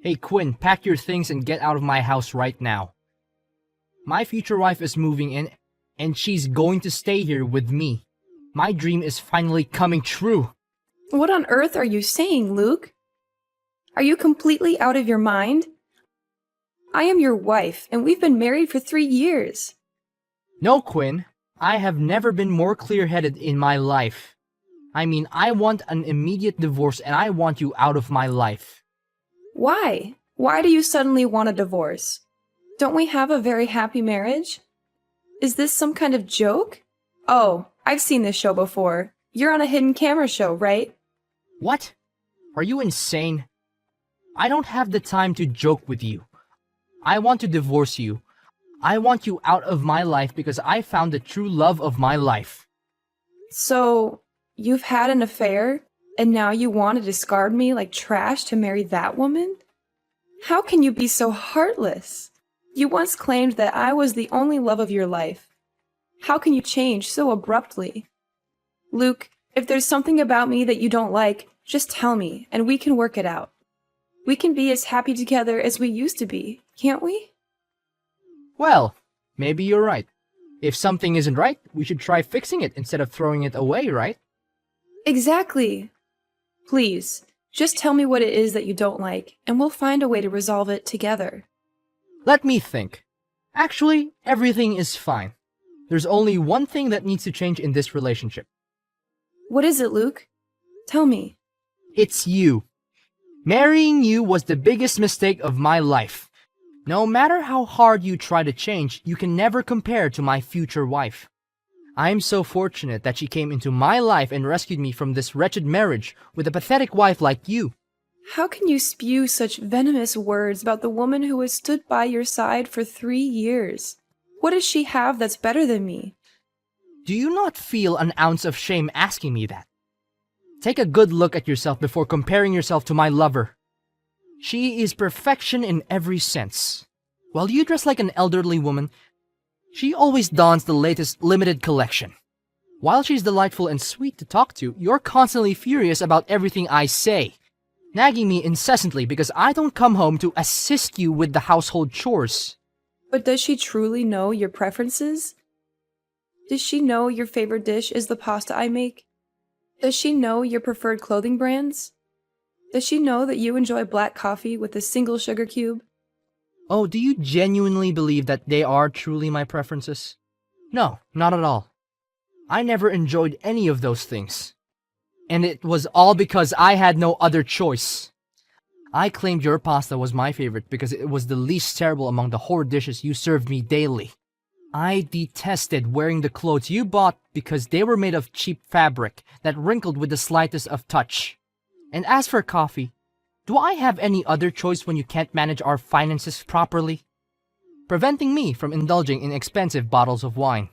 Hey Quinn, pack your things and get out of my house right now. My future wife is moving in, and she's going to stay here with me. My dream is finally coming true. What on earth are you saying, Luke? Are you completely out of your mind? I am your wife, and we've been married for 3 years. No, Quinn. I have never been more clear-headed in my life. I mean, I want an immediate divorce and I want you out of my life. Why? Why do you suddenly want a divorce? Don't we have a very happy marriage? Is this some kind of joke? Oh, I've seen this show before. You're on a hidden camera show, right? What? Are you insane? I don't have the time to joke with you. I want to divorce you. I want you out of my life because I found the true love of my life. So, you've had an affair, and now you want to discard me like trash to marry that woman? How can you be so heartless? You once claimed that I was the only love of your life. How can you change so abruptly? Luke, if there's something about me that you don't like, just tell me, and we can work it out. We can be as happy together as we used to be, can't we? Well, maybe you're right. If something isn't right, we should try fixing it instead of throwing it away, right? Exactly. Please, just tell me what it is that you don't like, and we'll find a way to resolve it together. Let me think. Actually, everything is fine. There's only one thing that needs to change in this relationship. What is it, Luke? Tell me. It's you. Marrying you was the biggest mistake of my life. No matter how hard you try to change, you can never compare to my future wife. I'm so fortunate that she came into my life and rescued me from this wretched marriage with a pathetic wife like you. How can you spew such venomous words about the woman who has stood by your side for 3 years? What does she have that's better than me? Do you not feel an ounce of shame asking me that? Take a good look at yourself before comparing yourself to my lover. She is perfection in every sense. While you dress like an elderly woman, she always dons the latest limited collection. While she's delightful and sweet to talk to, you're constantly furious about everything I say, nagging me incessantly because I don't come home to assist you with the household chores. But does she truly know your preferences? Does she know your favorite dish is the pasta I make? Does she know your preferred clothing brands? Does she know that you enjoy black coffee with a single sugar cube? Oh, do you genuinely believe that they are truly my preferences? No, not at all. I never enjoyed any of those things. And it was all because I had no other choice. I claimed your pasta was my favorite because it was the least terrible among the horrid dishes you served me daily. I detested wearing the clothes you bought because they were made of cheap fabric that wrinkled with the slightest of touch. And as for coffee, do I have any other choice when you can't manage our finances properly? Preventing me from indulging in expensive bottles of wine.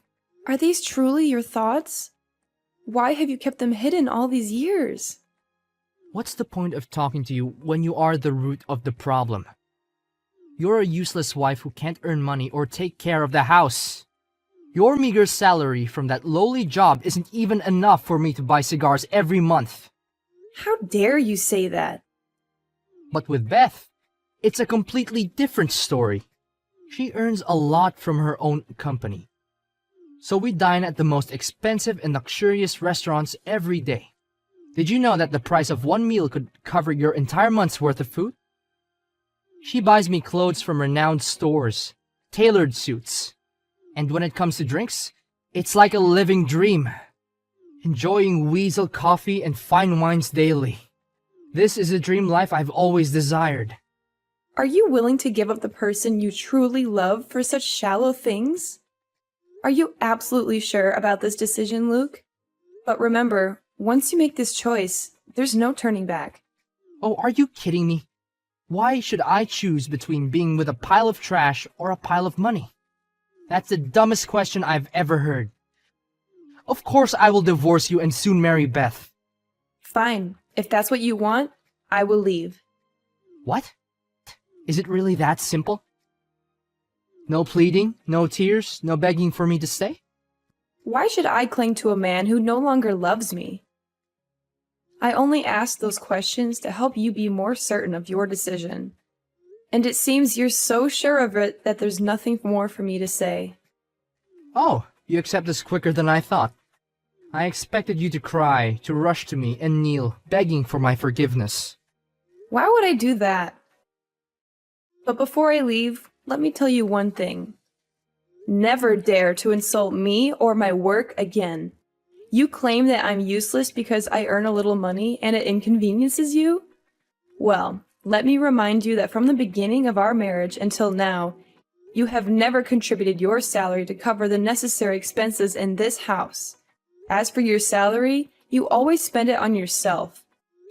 Are these truly your thoughts? Why have you kept them hidden all these years? What's the point of talking to you when you are the root of the problem? You're a useless wife who can't earn money or take care of the house. Your meager salary from that lowly job isn't even enough for me to buy cigars every month. How dare you say that? But with Beth, it's a completely different story. She earns a lot from her own company. So we dine at the most expensive and luxurious restaurants every day. Did you know that the price of one meal could cover your entire month's worth of food? She buys me clothes from renowned stores, tailored suits. And when it comes to drinks, it's like a living dream. Enjoying weasel coffee and fine wines daily. This is a dream life I've always desired. Are you willing to give up the person you truly love for such shallow things? Are you absolutely sure about this decision, Luke? But remember, once you make this choice, there's no turning back. Oh, are you kidding me? Why should I choose between being with a pile of trash or a pile of money? That's the dumbest question I've ever heard. Of course I will divorce you and soon marry Beth. Fine. If that's what you want, I will leave. What? Is it really that simple? No pleading, no tears, no begging for me to stay? Why should I cling to a man who no longer loves me? I only ask those questions to help you be more certain of your decision. And it seems you're so sure of it that there's nothing more for me to say. Oh, you accept this quicker than I thought. I expected you to cry, to rush to me and kneel, begging for my forgiveness. Why would I do that? But before I leave, let me tell you one thing. Never dare to insult me or my work again. You claim that I'm useless because I earn a little money and it inconveniences you? Well, let me remind you that from the beginning of our marriage until now, you have never contributed your salary to cover the necessary expenses in this house. As for your salary, you always spend it on yourself.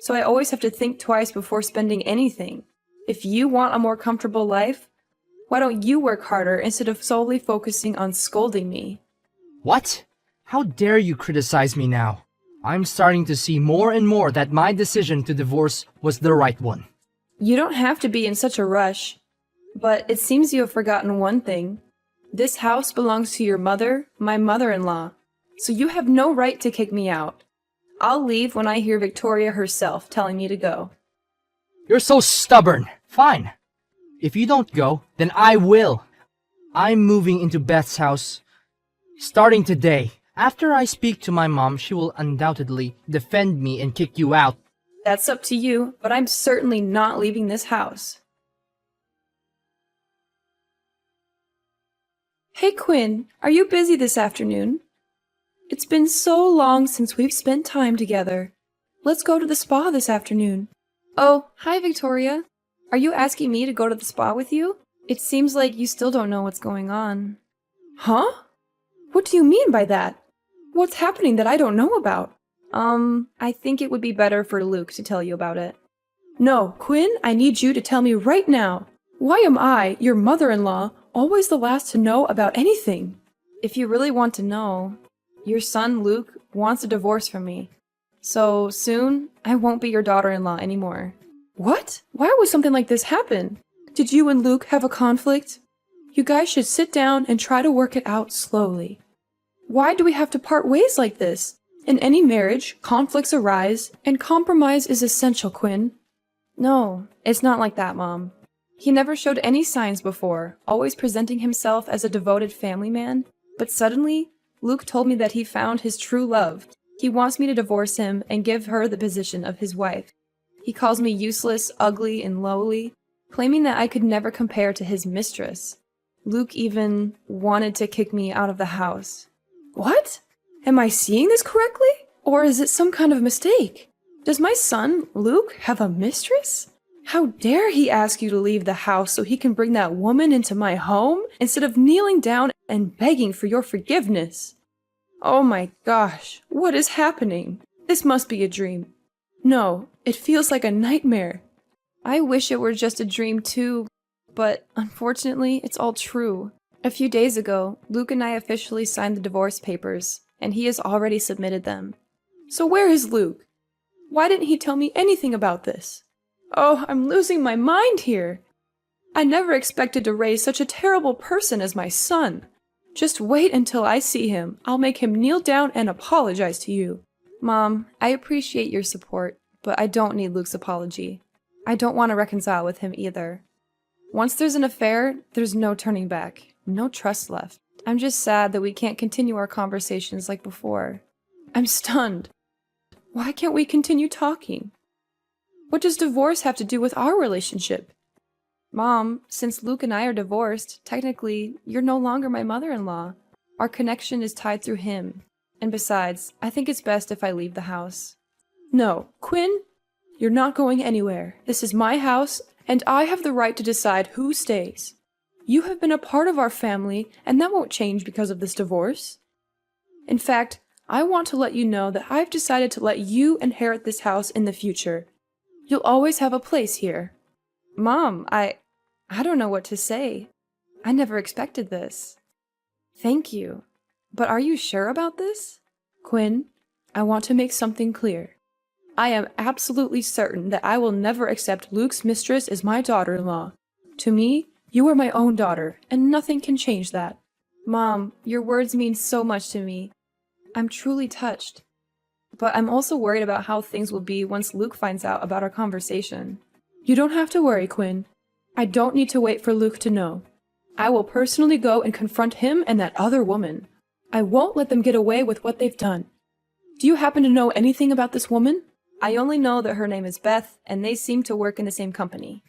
So I always have to think twice before spending anything. If you want a more comfortable life, why don't you work harder instead of solely focusing on scolding me? What? How dare you criticize me now? I'm starting to see more and more that my decision to divorce was the right one. You don't have to be in such a rush. But it seems you have forgotten one thing. This house belongs to your mother, my mother-in-law. So you have no right to kick me out. I'll leave when I hear Victoria herself telling me to go. You're so stubborn. Fine. If you don't go, then I will. I'm moving into Beth's house starting today. After I speak to my mom, she will undoubtedly defend me and kick you out. That's up to you, but I'm certainly not leaving this house. Hey Quinn, are you busy this afternoon? It's been so long since we've spent time together. Let's go to the spa this afternoon. Oh, hi Victoria. Are you asking me to go to the spa with you? It seems like you still don't know what's going on. Huh? What do you mean by that? What's happening that I don't know about? I think it would be better for Luke to tell you about it. No, Quinn, I need you to tell me right now. Why am I, your mother-in-law, always the last to know about anything? If you really want to know, your son Luke wants a divorce from me. So soon, I won't be your daughter-in-law anymore. What? Why would something like this happen? Did you and Luke have a conflict? You guys should sit down and try to work it out slowly. Why do we have to part ways like this? In any marriage, conflicts arise, and compromise is essential, Quinn. No, it's not like that, Mom. He never showed any signs before, always presenting himself as a devoted family man. But suddenly, Luke told me that he found his true love. He wants me to divorce him and give her the position of his wife. He calls me useless, ugly, and lowly, claiming that I could never compare to his mistress. Luke even wanted to kick me out of the house. What? Am I seeing this correctly? Or is it some kind of mistake? Does my son, Luke, have a mistress? How dare he ask you to leave the house so he can bring that woman into my home instead of kneeling down and begging for your forgiveness? Oh my gosh, what is happening? This must be a dream. No, it feels like a nightmare. I wish it were just a dream too, but unfortunately, it's all true. A few days ago, Luke and I officially signed the divorce papers, and he has already submitted them. So where is Luke? Why didn't he tell me anything about this? Oh, I'm losing my mind here. I never expected to raise such a terrible person as my son. Just wait until I see him. I'll make him kneel down and apologize to you. Mom, I appreciate your support, but I don't need Luke's apology. I don't want to reconcile with him either. Once there's an affair, there's no turning back. No trust left. I'm just sad that we can't continue our conversations like before. I'm stunned. Why can't we continue talking? What does divorce have to do with our relationship? Mom, since Luke and I are divorced, technically, you're no longer my mother-in-law. Our connection is tied through him. And besides, I think it's best if I leave the house. No, Quinn, you're not going anywhere. This is my house, and I have the right to decide who stays. You have been a part of our family, and that won't change because of this divorce. In fact, I want to let you know that I've decided to let you inherit this house in the future. You'll always have a place here. Mom, I don't know what to say. I never expected this. Thank you. But are you sure about this? Quinn, I want to make something clear. I am absolutely certain that I will never accept Luke's mistress as my daughter-in-law. To me, you are my own daughter, and nothing can change that. Mom, your words mean so much to me. I'm truly touched. But I'm also worried about how things will be once Luke finds out about our conversation. You don't have to worry, Quinn. I don't need to wait for Luke to know. I will personally go and confront him and that other woman. I won't let them get away with what they've done. Do you happen to know anything about this woman? I only know that her name is Beth, and they seem to work in the same company.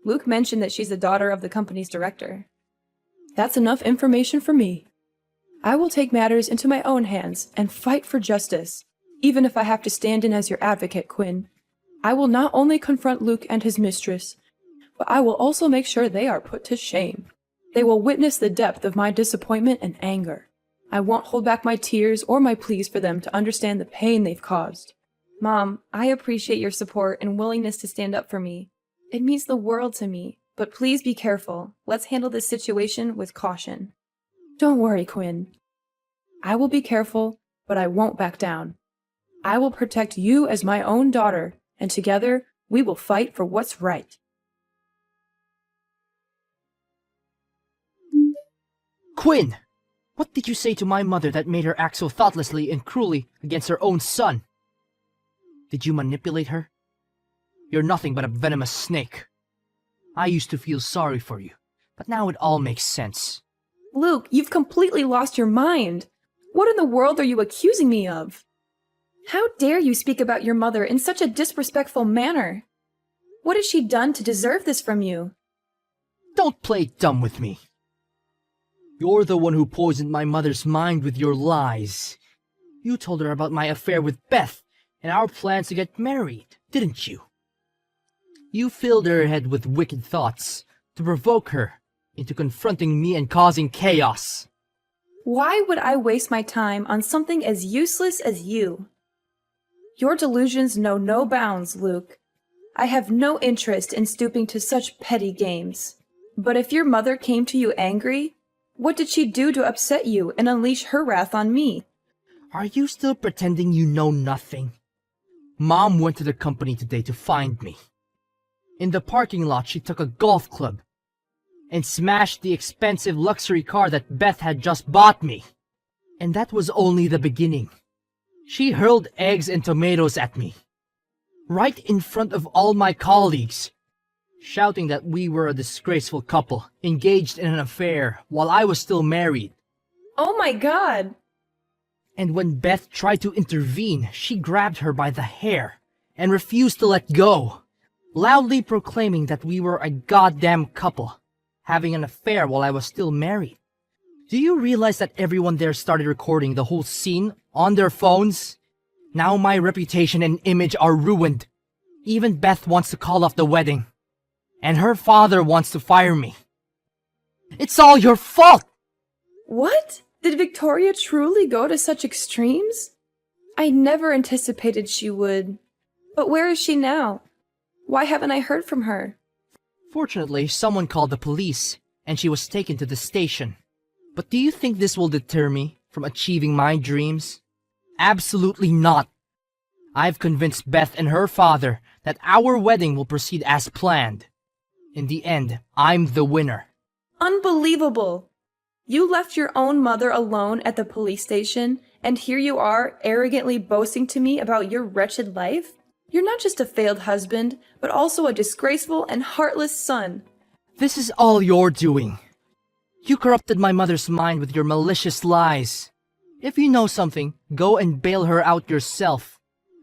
Luke mentioned that she's the daughter of the company's director. That's enough information for me. I will take matters into my own hands and fight for justice, even if I have to stand in as your advocate, Quinn. I will not only confront Luke and his mistress, but I will also make sure they are put to shame. They will witness the depth of my disappointment and anger. I won't hold back my tears or my pleas for them to understand the pain they've caused. Mom, I appreciate your support and willingness to stand up for me. It means the world to me, but please be careful. Let's handle this situation with caution. Don't worry, Quinn. I will be careful, but I won't back down. I will protect you as my own daughter, and together we will fight for what's right. Quinn! What did you say to my mother that made her act so thoughtlessly and cruelly against her own son? Did you manipulate her? You're nothing but a venomous snake. I used to feel sorry for you, but now it all makes sense. Luke, you've completely lost your mind. What in the world are you accusing me of? How dare you speak about your mother in such a disrespectful manner? What has she done to deserve this from you? Don't play dumb with me. You're the one who poisoned my mother's mind with your lies. You told her about my affair with Beth and our plans to get married, didn't you? You filled her head with wicked thoughts to provoke her into confronting me and causing chaos. Why would I waste my time on something as useless as you? Your delusions know no bounds, Luke. I have no interest in stooping to such petty games. But if your mother came to you angry, what did she do to upset you and unleash her wrath on me? Are you still pretending you know nothing? Mom went to the company today to find me. In the parking lot, she took a golf club and smashed the expensive luxury car that Beth had just bought me. And that was only the beginning. She hurled eggs and tomatoes at me, right in front of all my colleagues, shouting that we were a disgraceful couple, engaged in an affair while I was still married. Oh my God! And when Beth tried to intervene, she grabbed her by the hair and refused to let go, loudly proclaiming that we were a goddamn couple, having an affair while I was still married. Do you realize that everyone there started recording the whole scene on their phones? Now my reputation and image are ruined. Even Beth wants to call off the wedding. And her father wants to fire me. It's all your fault! What? Did Victoria truly go to such extremes? I never anticipated she would. But where is she now? Why haven't I heard from her? Fortunately, someone called the police, and she was taken to the station. But do you think this will deter me from achieving my dreams? Absolutely not. I've convinced Beth and her father that our wedding will proceed as planned. In the end, I'm the winner. Unbelievable! You left your own mother alone at the police station, and here you are arrogantly boasting to me about your wretched life? You're not just a failed husband, but also a disgraceful and heartless son. This is all you're doing. You corrupted my mother's mind with your malicious lies. If you know something, go and bail her out yourself.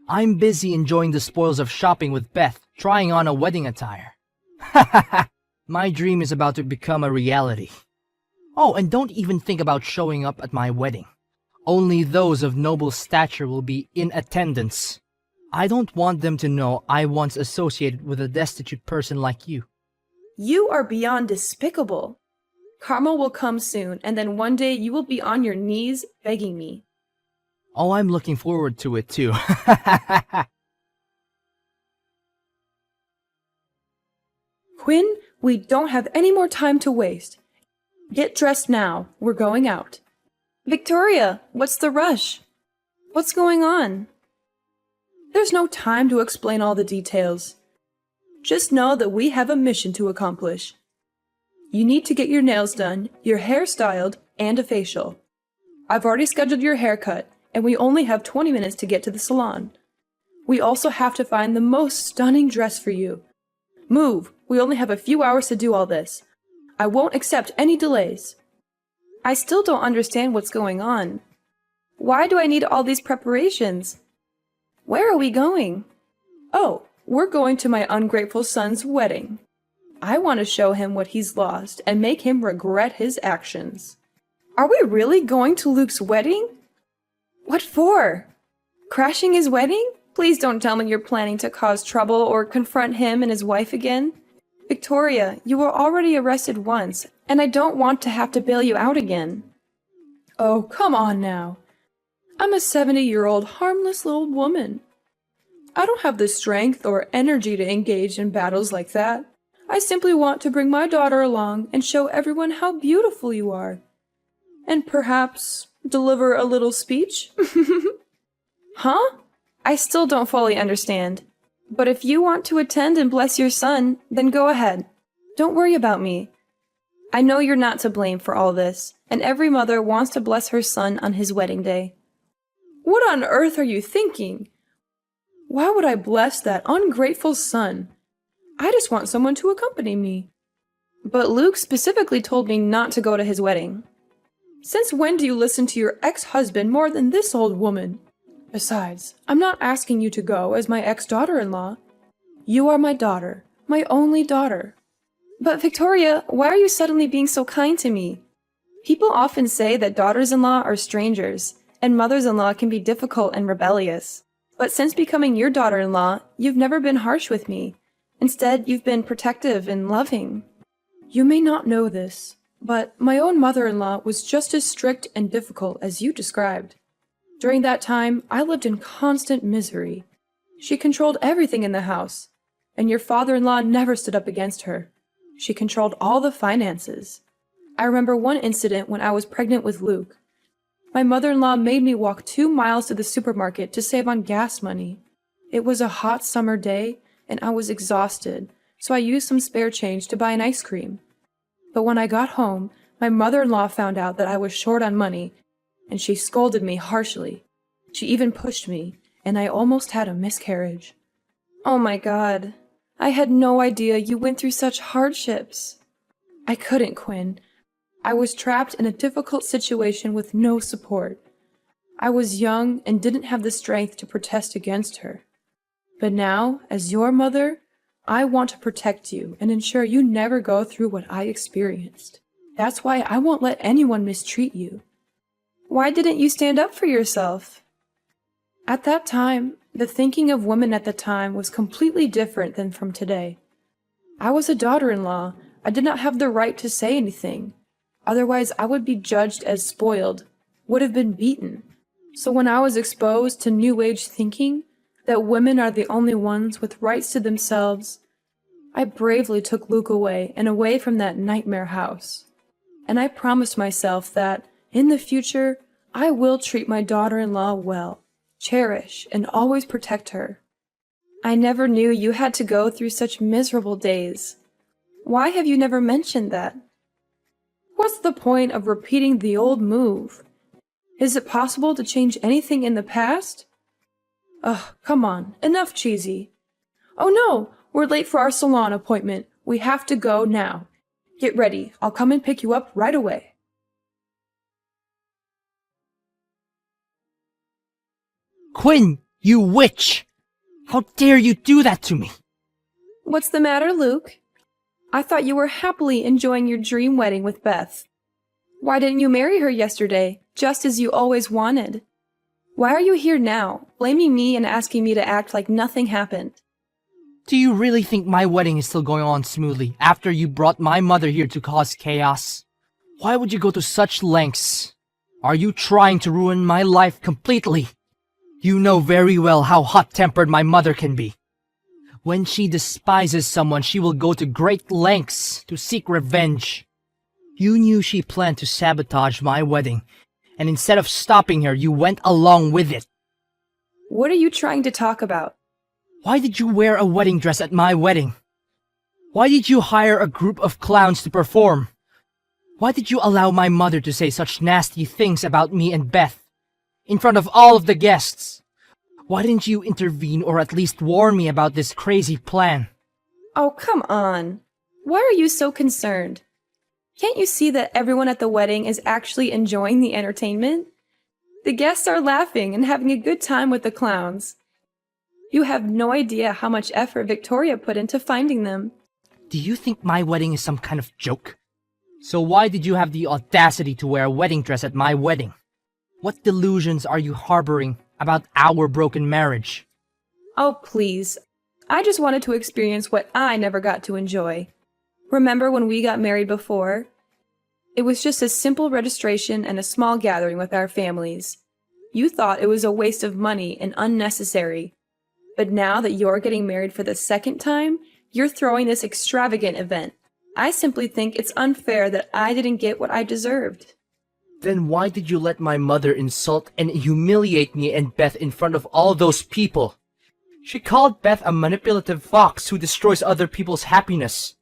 I'm busy enjoying the spoils of shopping with Beth, trying on a wedding attire. Ha ha ha! My dream is about to become a reality. Oh, and don't even think about showing up at my wedding. Only those of noble stature will be in attendance. I don't want them to know I once associated with a destitute person like you. You are beyond despicable. Karma will come soon, and then one day you will be on your knees begging me. Oh, I'm looking forward to it too. Quinn, we don't have any more time to waste. Get dressed now. We're going out. Victoria, what's the rush? What's going on? There's no time to explain all the details. Just know that we have a mission to accomplish. You need to get your nails done, your hair styled, and a facial. I've already scheduled your haircut, and we only have 20 minutes to get to the salon. We also have to find the most stunning dress for you. Move! We only have a few hours to do all this. I won't accept any delays. I still don't understand what's going on. Why do I need all these preparations? Where are we going? Oh, we're going to my ungrateful son's wedding. I want to show him what he's lost and make him regret his actions. Are we really going to Luke's wedding? What for? Crashing his wedding? Please don't tell me you're planning to cause trouble or confront him and his wife again. Victoria, you were already arrested once, and I don't want to have to bail you out again. Oh, come on now. I'm a 70-year-old harmless little woman. I don't have the strength or energy to engage in battles like that. I simply want to bring my daughter along and show everyone how beautiful you are. And perhaps deliver a little speech? Huh? I still don't fully understand. But if you want to attend and bless your son, then go ahead. Don't worry about me. I know you're not to blame for all this, and every mother wants to bless her son on his wedding day. What on earth are you thinking? Why would I bless that ungrateful son? I just want someone to accompany me. But Luke specifically told me not to go to his wedding. Since when do you listen to your ex-husband more than this old woman? Besides, I'm not asking you to go as my ex-daughter-in-law. You are my daughter, my only daughter. But Victoria, why are you suddenly being so kind to me? People often say that daughters-in-law are strangers, and mothers-in-law can be difficult and rebellious. But since becoming your daughter-in-law, you've never been harsh with me. Instead, you've been protective and loving. You may not know this, but my own mother-in-law was just as strict and difficult as you described. During that time, I lived in constant misery. She controlled everything in the house, and your father-in-law never stood up against her. She controlled all the finances. I remember one incident when I was pregnant with Luke. My mother-in-law made me walk 2 miles to the supermarket to save on gas money. It was a hot summer day, and I was exhausted, so I used some spare change to buy an ice cream. But when I got home, my mother-in-law found out that I was short on money, and she scolded me harshly. She even pushed me, and I almost had a miscarriage. Oh my God. I had no idea you went through such hardships. I couldn't, Quinn. I was trapped in a difficult situation with no support. I was young and didn't have the strength to protest against her. But now, as your mother, I want to protect you and ensure you never go through what I experienced. That's why I won't let anyone mistreat you. Why didn't you stand up for yourself? At that time, the thinking of women at the time was completely different than from today. I was a daughter-in-law. I did not have the right to say anything. Otherwise, I would be judged as spoiled, would have been beaten. So when I was exposed to New Age thinking, that women are the only ones with rights to themselves, I bravely took Luke away and away from that nightmare house. And I promised myself that, in the future, I will treat my daughter-in-law well, cherish, and always protect her. I never knew you had to go through such miserable days. Why have you never mentioned that? What's the point of repeating the old move? Is it possible to change anything in the past? Ugh, come on, enough cheesy. Oh no, we're late for our salon appointment. We have to go now. Get ready, I'll come and pick you up right away. Quinn, you witch! How dare you do that to me? What's the matter, Luke? I thought you were happily enjoying your dream wedding with Beth. Why didn't you marry her yesterday, just as you always wanted? Why are you here now, blaming me and asking me to act like nothing happened? Do you really think my wedding is still going on smoothly after you brought my mother here to cause chaos? Why would you go to such lengths? Are you trying to ruin my life completely? You know very well how hot-tempered my mother can be. When she despises someone, she will go to great lengths to seek revenge. You knew she planned to sabotage my wedding, and instead of stopping her, you went along with it. What are you trying to talk about? Why did you wear a wedding dress at my wedding? Why did you hire a group of clowns to perform? Why did you allow my mother to say such nasty things about me and Beth, in front of all of the guests? Why didn't you intervene or at least warn me about this crazy plan? Oh, come on. Why are you so concerned? Can't you see that everyone at the wedding is actually enjoying the entertainment? The guests are laughing and having a good time with the clowns. You have no idea how much effort Victoria put into finding them. Do you think my wedding is some kind of joke? So why did you have the audacity to wear a wedding dress at my wedding? What delusions are you harboring about our broken marriage? Oh, please. I just wanted to experience what I never got to enjoy. Remember when we got married before? It was just a simple registration and a small gathering with our families. You thought it was a waste of money and unnecessary. But now that you're getting married for the second time, you're throwing this extravagant event. I simply think it's unfair that I didn't get what I deserved. Then why did you let my mother insult and humiliate me and Beth in front of all those people? She called Beth a manipulative fox who destroys other people's happiness.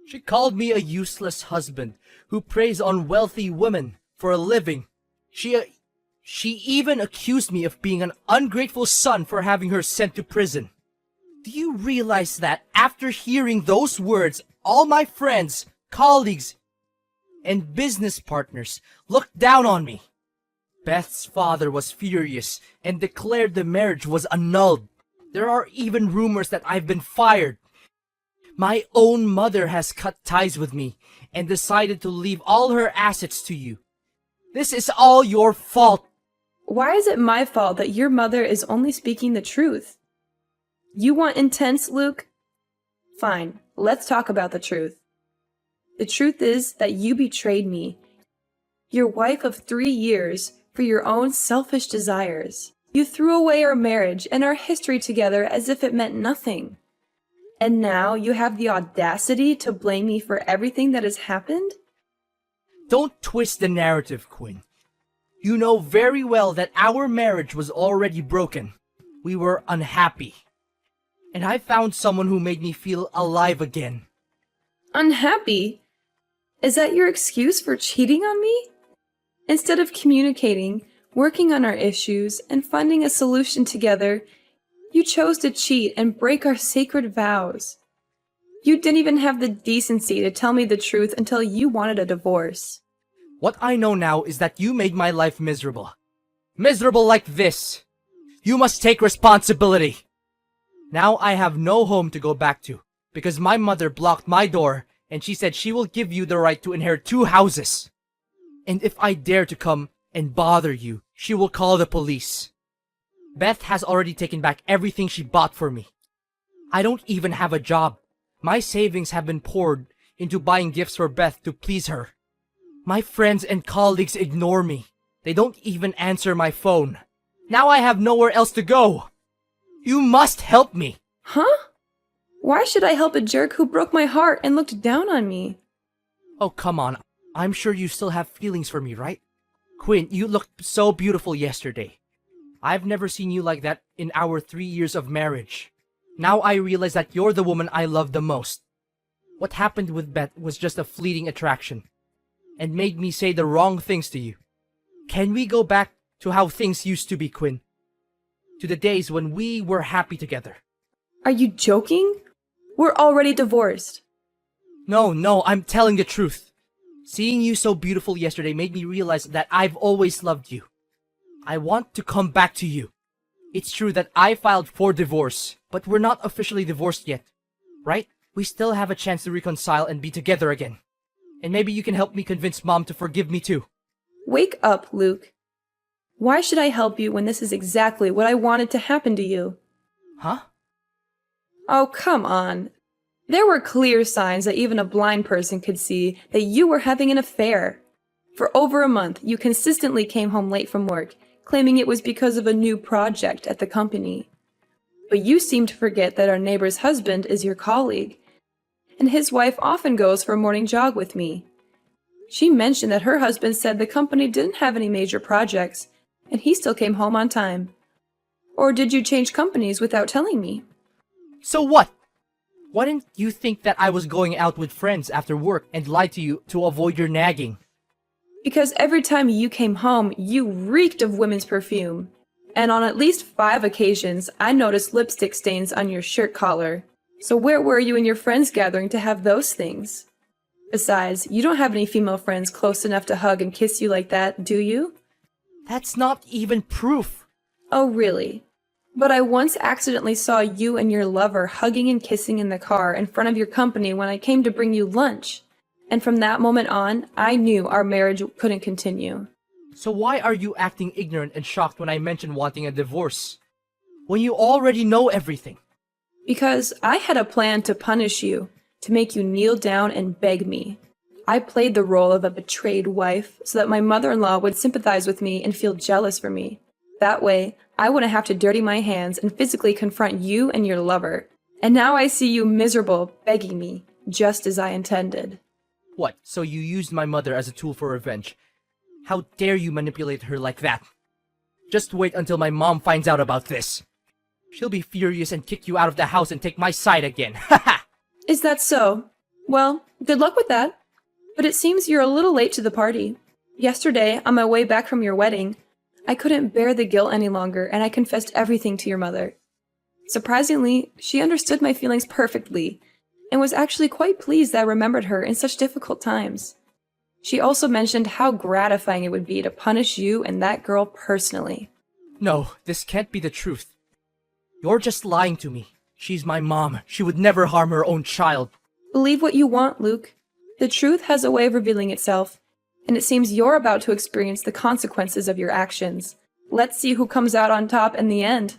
She called me a useless husband who preys on wealthy women for a living. She even accused me of being an ungrateful son for having her sent to prison. Do you realize that after hearing those words, all my friends, colleagues, and business partners looked down on me? Beth's father was furious and declared the marriage was annulled. There are even rumors that I've been fired. My own mother has cut ties with me and decided to leave all her assets to you. This is all your fault. Why is it my fault that your mother is only speaking the truth? You want intense, Luke? Fine, let's talk about the truth. The truth is that you betrayed me, your wife of 3 years, for your own selfish desires. You threw away our marriage and our history together as if it meant nothing. And now you have the audacity to blame me for everything that has happened? Don't twist the narrative, Quinn. You know very well that our marriage was already broken. We were unhappy. And I found someone who made me feel alive again. Unhappy? Is that your excuse for cheating on me? Instead of communicating, working on our issues, and finding a solution together, you chose to cheat and break our sacred vows. You didn't even have the decency to tell me the truth until you wanted a divorce. What I know now is that you made my life miserable. Miserable like this. You must take responsibility. Now I have no home to go back to, because my mother blocked my door and she said she will give you the right to inherit 2 houses. And if I dare to come and bother you, she will call the police. Beth has already taken back everything she bought for me. I don't even have a job. My savings have been poured into buying gifts for Beth to please her. My friends and colleagues ignore me. They don't even answer my phone. Now I have nowhere else to go. You must help me. Huh? Why should I help a jerk who broke my heart and looked down on me? Oh, come on. I'm sure you still have feelings for me, right? Quinn, you looked so beautiful yesterday. I've never seen you like that in our 3 years of marriage. Now I realize that you're the woman I love the most. What happened with Beth was just a fleeting attraction, and made me say the wrong things to you. Can we go back to how things used to be, Quinn? To the days when we were happy together. Are you joking? We're already divorced. No, I'm telling the truth. Seeing you so beautiful yesterday made me realize that I've always loved you. I want to come back to you. It's true that I filed for divorce, but we're not officially divorced yet, right? We still have a chance to reconcile and be together again. And maybe you can help me convince Mom to forgive me too. Wake up, Luke. Why should I help you when this is exactly what I wanted to happen to you? Huh? Oh, come on. There were clear signs that even a blind person could see that you were having an affair. For over a month, you consistently came home late from work, claiming it was because of a new project at the company. But you seem to forget that our neighbor's husband is your colleague, and his wife often goes for a morning jog with me. She mentioned that her husband said the company didn't have any major projects, and he still came home on time. Or did you change companies without telling me? So what? Why didn't you think that I was going out with friends after work and lied to you to avoid your nagging? Because every time you came home, you reeked of women's perfume. And on at least 5 occasions, I noticed lipstick stains on your shirt collar. So where were you in your friends gathering to have those things? Besides, you don't have any female friends close enough to hug and kiss you like that, do you? That's not even proof. Oh, really? But I once accidentally saw you and your lover hugging and kissing in the car in front of your company when I came to bring you lunch. And from that moment on, I knew our marriage couldn't continue. So why are you acting ignorant and shocked when I mention wanting a divorce? When you already know everything. Because I had a plan to punish you, to make you kneel down and beg me. I played the role of a betrayed wife so that my mother-in-law would sympathize with me and feel jealous for me. That way, I wouldn't have to dirty my hands and physically confront you and your lover. And now I see you miserable, begging me, just as I intended. What, so you used my mother as a tool for revenge? How dare you manipulate her like that? Just wait until my mom finds out about this. She'll be furious and kick you out of the house and take my side again. Haha! Is that so? Well, good luck with that. But it seems you're a little late to the party. Yesterday, on my way back from your wedding, I couldn't bear the guilt any longer and I confessed everything to your mother. Surprisingly, she understood my feelings perfectly and was actually quite pleased that I remembered her in such difficult times. She also mentioned how gratifying it would be to punish you and that girl personally. No, this can't be the truth. You're just lying to me. She's my mom. She would never harm her own child. Believe what you want, Luke. The truth has a way of revealing itself, and it seems you're about to experience the consequences of your actions. Let's see who comes out on top in the end.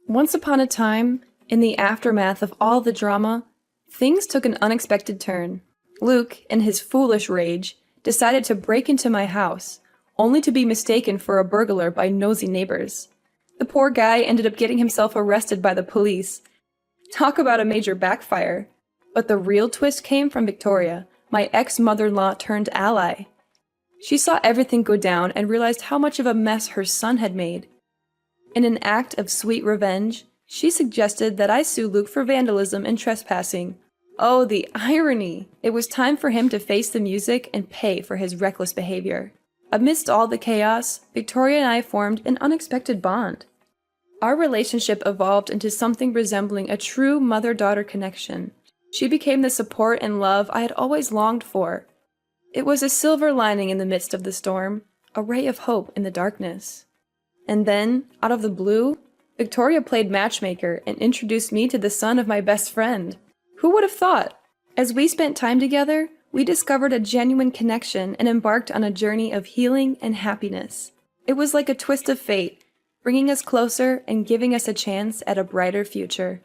Once upon a time, in the aftermath of all the drama, things took an unexpected turn. Luke, in his foolish rage, decided to break into my house, only to be mistaken for a burglar by nosy neighbors. The poor guy ended up getting himself arrested by the police. Talk about a major backfire. But the real twist came from Victoria, my ex-mother-in-law turned ally. She saw everything go down and realized how much of a mess her son had made. In an act of sweet revenge, she suggested that I sue Luke for vandalism and trespassing. Oh, the irony! It was time for him to face the music and pay for his reckless behavior. Amidst all the chaos, Victoria and I formed an unexpected bond. Our relationship evolved into something resembling a true mother-daughter connection. She became the support and love I had always longed for. It was a silver lining in the midst of the storm, a ray of hope in the darkness. And then, out of the blue, Victoria played matchmaker and introduced me to the son of my best friend. Who would have thought? As we spent time together, we discovered a genuine connection and embarked on a journey of healing and happiness. It was like a twist of fate, bringing us closer and giving us a chance at a brighter future.